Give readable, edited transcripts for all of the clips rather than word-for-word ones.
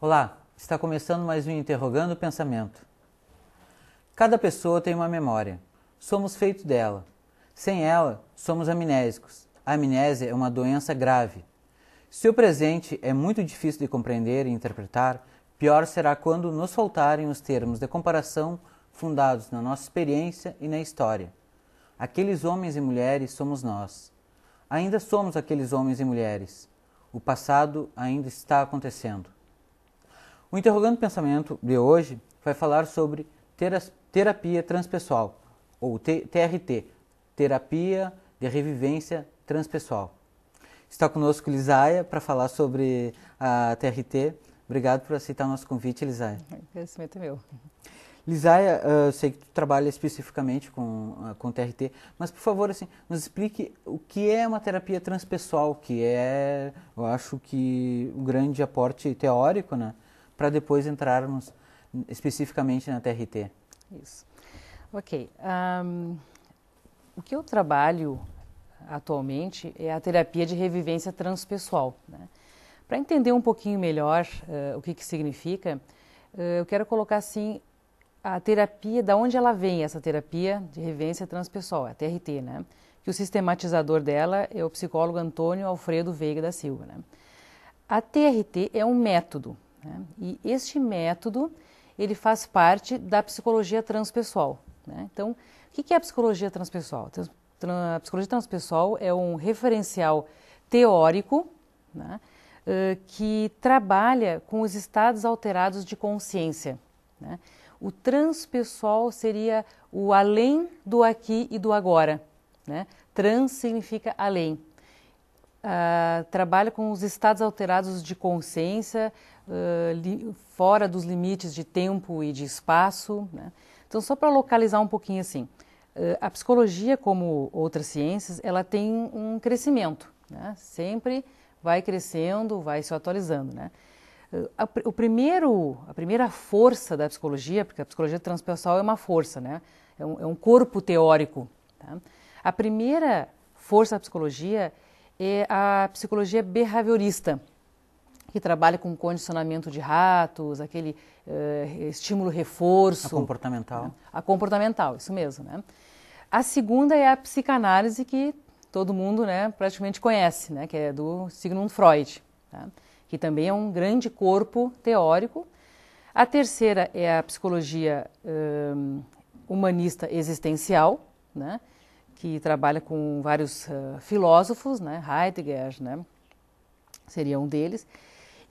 Olá, está começando mais um Interrogando o Pensamento. Cada pessoa tem uma memória. Somos feitos dela. Sem ela, somos amnésicos. A amnésia é uma doença grave. Se o presente é muito difícil de compreender e interpretar, pior será quando nos faltarem os termos de comparação fundados na nossa experiência e na história. Aqueles homens e mulheres somos nós. Ainda somos aqueles homens e mulheres. O passado ainda está acontecendo. O Interrogando o Pensamento de hoje vai falar sobre terapia transpessoal, ou TRT, Terapia de Revivência Transpessoal. Está conosco Lisaia para falar sobre a TRT. Obrigado por aceitar o nosso convite, Lisaia. O agradecimento é meu. Lisaia, eu sei que tu trabalha especificamente com TRT, mas por favor, assim, nos explique o que é uma terapia transpessoal, que é, eu acho que um grande aporte teórico, né, para depois entrarmos especificamente na TRT. Isso. Ok. O que eu trabalho atualmente é a terapia de revivência transpessoal, né? Para entender um pouquinho melhor o que significa, eu quero colocar assim a terapia, da onde ela vem, essa terapia de revivência transpessoal, a TRT, né? Que o sistematizador dela é o psicólogo Antônio Alfredo Veiga da Silva, né? A TRT é um método, né? E este método, ele faz parte da psicologia transpessoal, né? Então, o que é a psicologia transpessoal? A psicologia transpessoal é um referencial teórico, né, que trabalha com os estados alterados de consciência, né? O transpessoal seria o além do aqui e do agora, né? Trans significa além. Trabalha com os estados alterados de consciência, fora dos limites de tempo e de espaço, né? Então, só para localizar um pouquinho assim, a psicologia, como outras ciências, ela tem um crescimento, né? Sempre vai crescendo, vai se atualizando, né? A primeira força da psicologia, porque a psicologia transpessoal é uma força, né? É um corpo teórico, tá? A primeira força da psicologia é a psicologia behaviorista, que trabalha com condicionamento de ratos, aquele estímulo-reforço. A comportamental. Né? A comportamental, isso mesmo, né? A segunda é a psicanálise, que todo mundo, né, praticamente conhece, né? Que é do Sigmund Freud, tá? Que também é um grande corpo teórico. A terceira é a psicologia humanista existencial, né? Que trabalha com vários filósofos, né? Heidegger, né? Seria um deles.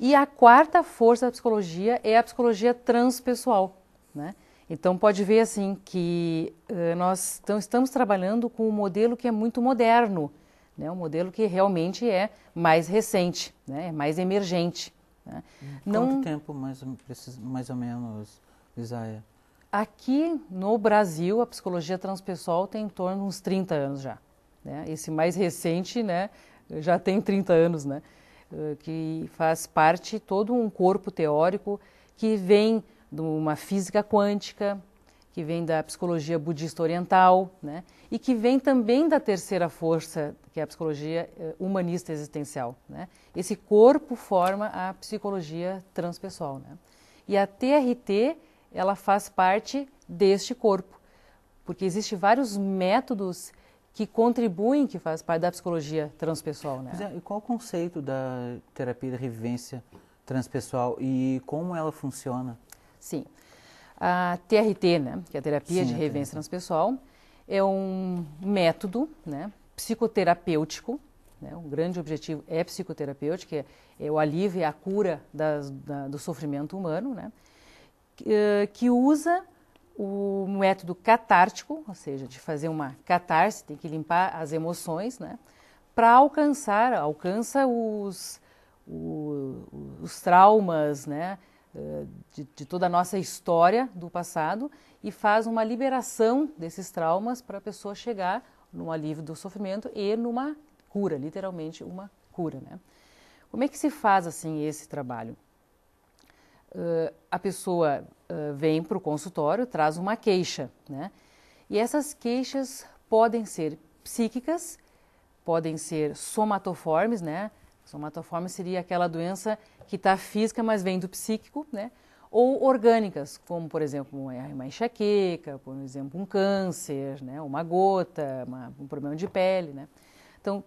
E a quarta força da psicologia é a psicologia transpessoal, né? Então pode ver assim que nós estamos trabalhando com um modelo que é muito moderno, né? Um modelo que realmente é mais recente, né? Mais emergente, né? Quanto tempo mais ou menos, Lisaia? Aqui no Brasil, a psicologia transpessoal tem em torno de uns 30 anos já, né? Esse mais recente, né, já tem 30 anos, né? Que faz parte todo um corpo teórico que vem de uma física quântica, que vem da psicologia budista oriental, né? E que vem também da terceira força, que é a psicologia humanista existencial, né? Esse corpo forma a psicologia transpessoal, né? E a TRT, ela faz parte deste corpo, porque existem vários métodos que contribuem, que faz parte da psicologia transpessoal, né? E qual o conceito da terapia de revivência transpessoal e como ela funciona? Sim, a TRT, né, que é a terapia de revivência transpessoal, é um método, né, psicoterapêutico, né? O grande objetivo é psicoterapêutico, é o alívio e a cura do sofrimento humano, né? Que usa o método catártico, ou seja, de fazer uma catarse, tem que limpar as emoções, né, para alcança os traumas, né, de toda a nossa história do passado, e faz uma liberação desses traumas para a pessoa chegar no alívio do sofrimento e numa cura, literalmente uma cura, né? Como é que se faz assim esse trabalho? A pessoa vem para o consultório, traz uma queixa, né? E essas queixas podem ser psíquicas, podem ser somatoformes, né? Somatoforme seria aquela doença que está física, mas vem do psíquico, né? Ou orgânicas, como, por exemplo, uma enxaqueca, por exemplo, um câncer, né? Uma gota, um problema de pele, né? Então,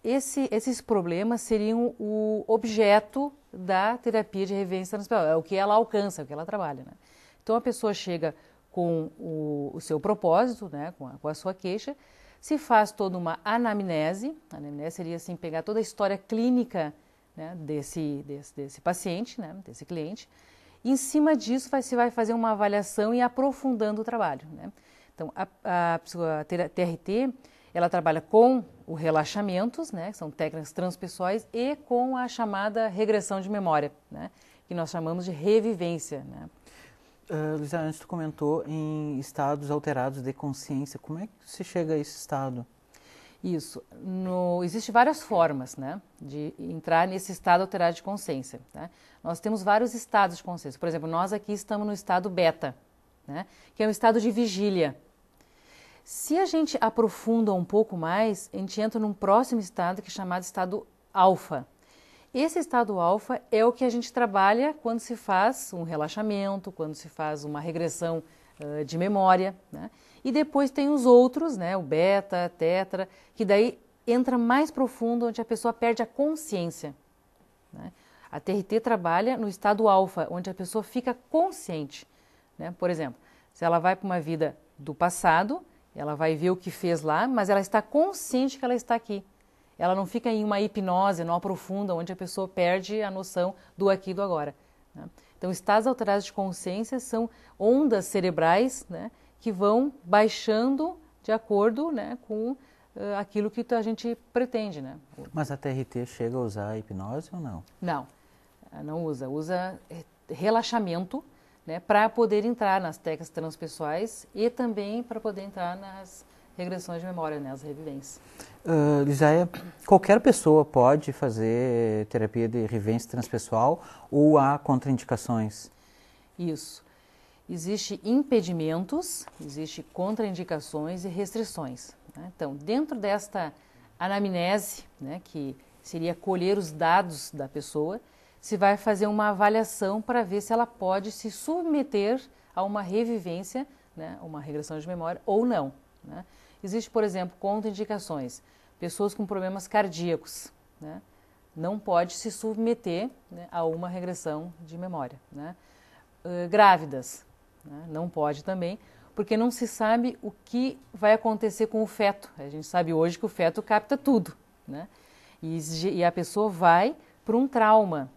esses problemas seriam o objeto da terapia de revivência transpessoal, é o que ela alcança, é o que ela trabalha, né? Então, a pessoa chega com o seu propósito, né? Com a sua queixa, se faz toda uma anamnese. A anamnese seria assim, pegar toda a história clínica, né, desse paciente, né, desse cliente. E, em cima disso, se vai fazer uma avaliação e aprofundando o trabalho, né? Então, a TRT, ela trabalha com o relaxamentos, né, que são técnicas transpessoais, e com a chamada regressão de memória, né, que nós chamamos de revivência, né? Luísa, antes tu comentou em estados alterados de consciência. Como é que se chega a esse estado? Isso. Existem várias formas, né, de entrar nesse estado alterado de consciência, né? Nós temos vários estados de consciência. Por exemplo, nós aqui estamos no estado beta, né, que é um estado de vigília. Se a gente aprofunda um pouco mais, a gente entra num próximo estado que é chamado estado alfa. Esse estado alfa é o que a gente trabalha quando se faz um relaxamento, quando se faz uma regressão de memória, né? E depois tem os outros, né? O beta, tetra, que daí entra mais profundo, onde a pessoa perde a consciência, né? A TRT trabalha no estado alfa, onde a pessoa fica consciente, né? Por exemplo, se ela vai para uma vida do passado, ela vai ver o que fez lá, mas ela está consciente que ela está aqui. Ela não fica em uma hipnose, não aprofunda, onde a pessoa perde a noção do aqui e do agora, né? Então, estados alterados de consciência são ondas cerebrais, né, que vão baixando de acordo, né, com aquilo que a gente pretende, né? Mas a TRT chega a usar a hipnose ou não? Não, não usa. Usa relaxamento, né, para poder entrar nas técnicas transpessoais e também para poder entrar nas regressões de memória, né, as revivências. Lisaia, qualquer pessoa pode fazer terapia de revivência transpessoal ou há contraindicações? Isso. Existem impedimentos, existem contraindicações e restrições, né? Então, dentro desta anamnese, né, que seria colher os dados da pessoa, se vai fazer uma avaliação para ver se ela pode se submeter a uma revivência, né, uma regressão de memória ou não, né? Existe, por exemplo, contraindicações. Pessoas com problemas cardíacos, né, não pode se submeter, né, a uma regressão de memória, né? Grávidas, né, não pode também, porque não se sabe o que vai acontecer com o feto. A gente sabe hoje que o feto capta tudo, né? E a pessoa vai para um trauma.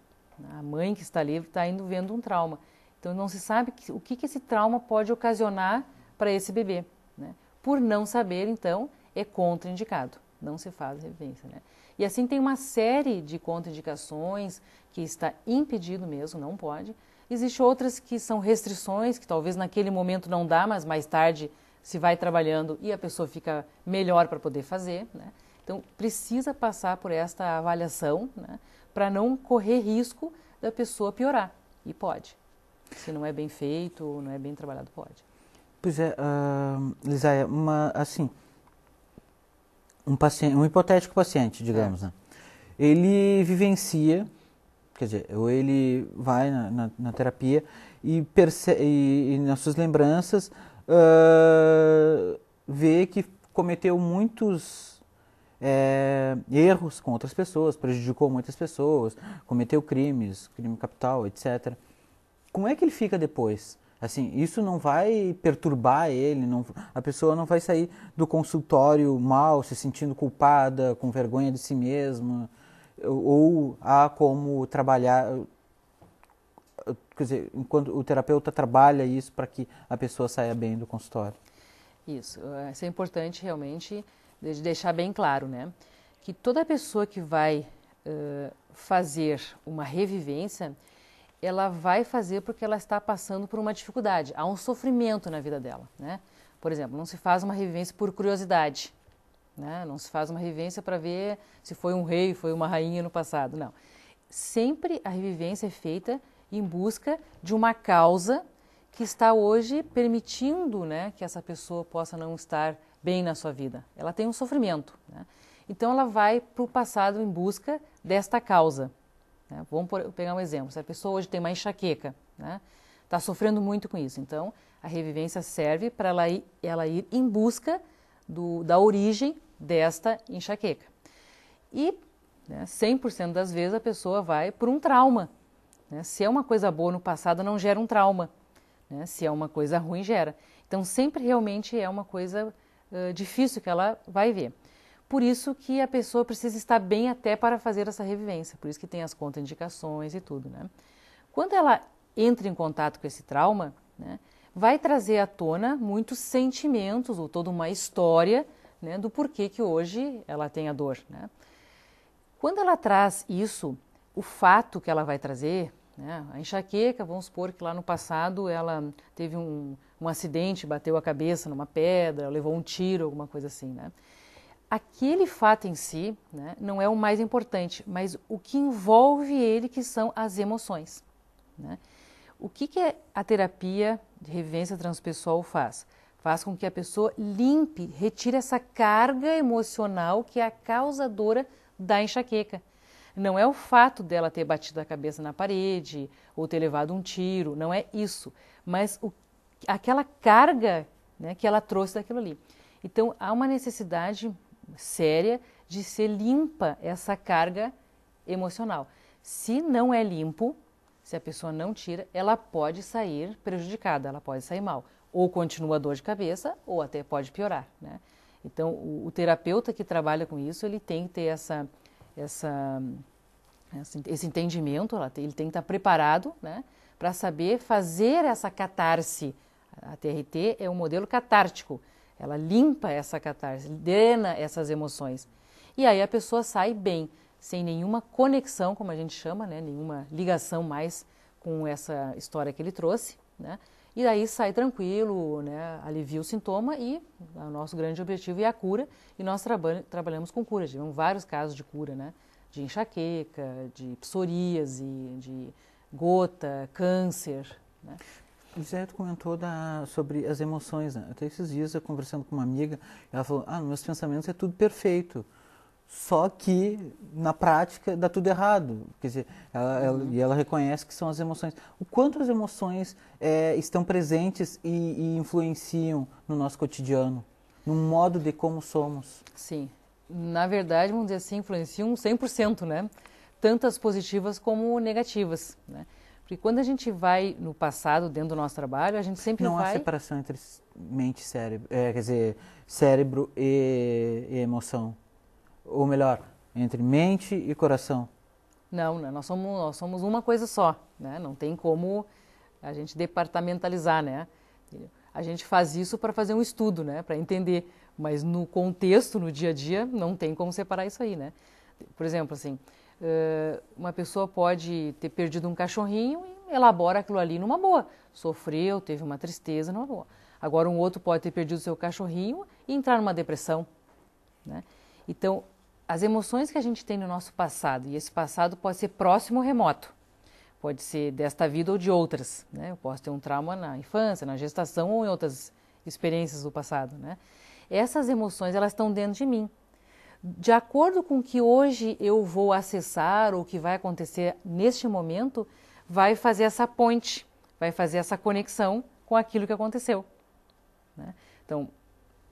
A mãe que está ali está indo vendo um trauma. Então não se sabe o que esse trauma pode ocasionar para esse bebê, né? Por não saber, então, é contraindicado, não se faz revivência, né? E assim tem uma série de contraindicações que está impedido mesmo, não pode. Existem outras que são restrições, que talvez naquele momento não dá, mas mais tarde se vai trabalhando e a pessoa fica melhor para poder fazer, né? Então precisa passar por esta avaliação, né, para não correr risco da pessoa piorar, e pode. Se não é bem feito, não é bem trabalhado, pode. Pois é, Lisaia, um hipotético paciente, digamos, né? Ele vivencia, quer dizer, ou ele vai na terapia e nas suas lembranças vê que cometeu muitos erros com outras pessoas, prejudicou muitas pessoas, cometeu crimes, crime capital, etc. Como é que ele fica depois? Assim, isso não vai perturbar ele, a pessoa não vai sair do consultório mal, se sentindo culpada, com vergonha de si mesma, ou há como trabalhar, quer dizer, enquanto o terapeuta trabalha isso para que a pessoa saia bem do consultório. Isso é importante realmente de deixar bem claro, né, que toda pessoa que vai fazer uma revivência, ela vai fazer porque ela está passando por uma dificuldade, há um sofrimento na vida dela, né? Por exemplo, não se faz uma revivência por curiosidade, né? Não se faz uma revivência para ver se foi um rei, foi uma rainha no passado, não. Sempre a revivência é feita em busca de uma causa que está hoje permitindo, né, que essa pessoa possa não estar bem na sua vida. Ela tem um sofrimento, né? Então ela vai para o passado em busca desta causa. Né? Vamos pegar um exemplo. Se a pessoa hoje tem uma enxaqueca, né? Está sofrendo muito com isso, então a revivência serve para ela ir em busca da origem desta enxaqueca. E 100% das vezes a pessoa vai por um trauma. Né? Se é uma coisa boa no passado, não gera um trauma. Né? Se é uma coisa ruim, gera. Então sempre realmente é uma coisa difícil que ela vai ver. Por isso que a pessoa precisa estar bem até para fazer essa revivência. Por isso que tem as contraindicações e tudo. Né? Quando ela entra em contato com esse trauma, né, vai trazer à tona muitos sentimentos ou toda uma história, né, do porquê que hoje ela tem a dor. Né? Quando ela traz isso, o fato que ela vai trazer, né, a enxaqueca, vamos supor que lá no passado ela teve um acidente, bateu a cabeça numa pedra, levou um tiro, alguma coisa assim. Né? Aquele fato em si, né, não é o mais importante, mas o que envolve ele, que são as emoções. Né? O que a terapia de revivência transpessoal faz? Faz com que a pessoa limpe, retire essa carga emocional que é a causadora da enxaqueca. Não é o fato dela ter batido a cabeça na parede ou ter levado um tiro, não é isso, mas aquela carga, né, que ela trouxe daquilo ali. Então, há uma necessidade séria de ser limpa essa carga emocional. Se não é limpo, se a pessoa não tira, ela pode sair prejudicada, ela pode sair mal. Ou continua a dor de cabeça, ou até pode piorar. Né? Então, o terapeuta que trabalha com isso, ele tem que ter esse entendimento, ele tem que estar preparado, né, para saber fazer essa catarse. A TRT é um modelo catártico. Ela limpa essa catarse, drena essas emoções. E aí a pessoa sai bem, sem nenhuma conexão, como a gente chama, né? Nenhuma ligação mais com essa história que ele trouxe. Né? E daí sai tranquilo, né? Alivia o sintoma e o nosso grande objetivo é a cura. E nós trabalhamos com cura. Tivemos vários casos de cura, né? De enxaqueca, de psoríase, de gota, câncer. Né? Zé, tu comentou sobre as emoções, né? Até esses dias eu conversando com uma amiga, ela falou, meus pensamentos é tudo perfeito, só que na prática dá tudo errado. Quer dizer, ela reconhece que são as emoções. O quanto as emoções estão presentes e influenciam no nosso cotidiano, no modo de como somos. Sim, na verdade, vamos dizer assim, influenciam 100%, né? Tanto as positivas como negativas, né? Porque quando a gente vai no passado, dentro do nosso trabalho, a gente sempre Não há separação entre mente e cérebro, quer dizer, cérebro e emoção. Ou melhor, entre mente e coração. Não, nós somos uma coisa só, né? Não tem como a gente departamentalizar, né? A gente faz isso para fazer um estudo, né? Para entender, mas no contexto, no dia a dia, não tem como separar isso aí, né? Por exemplo, assim, uma pessoa pode ter perdido um cachorrinho e elabora aquilo ali numa boa. Sofreu, teve uma tristeza numa boa. Agora um outro pode ter perdido seu cachorrinho e entrar numa depressão, né? Então, as emoções que a gente tem no nosso passado, e esse passado pode ser próximo ou remoto, pode ser desta vida ou de outras, né? Eu posso ter um trauma na infância, na gestação ou em outras experiências do passado, né? Essas emoções, elas estão dentro de mim. De acordo com o que hoje eu vou acessar ou o que vai acontecer neste momento, vai fazer essa ponte, vai fazer essa conexão com aquilo que aconteceu. Né? Então,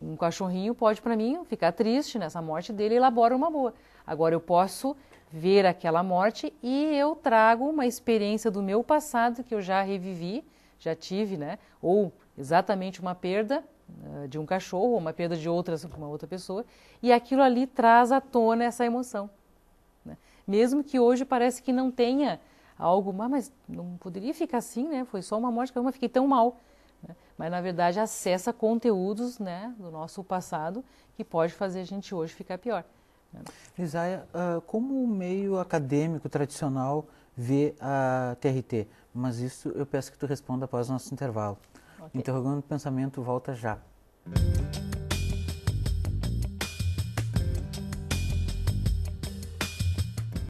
um cachorrinho pode, para mim, ficar triste nessa morte dele e elabora uma boa. Agora, eu posso ver aquela morte e eu trago uma experiência do meu passado que eu já revivi, já tive, né? Ou exatamente uma perda de um cachorro, ou uma perda de uma outra pessoa, e aquilo ali traz à tona essa emoção. Né? Mesmo que hoje parece que não tenha algo, mas não poderia ficar assim, né? Foi só uma morte, eu fiquei tão mal. Né? Mas, na verdade, acessa conteúdos, né, do nosso passado que pode fazer a gente hoje ficar pior. Né? Lisaia, como o meio acadêmico tradicional vê a TRT? Mas isso eu peço que tu responda após o nosso intervalo. Okay. Interrogando o Pensamento volta já.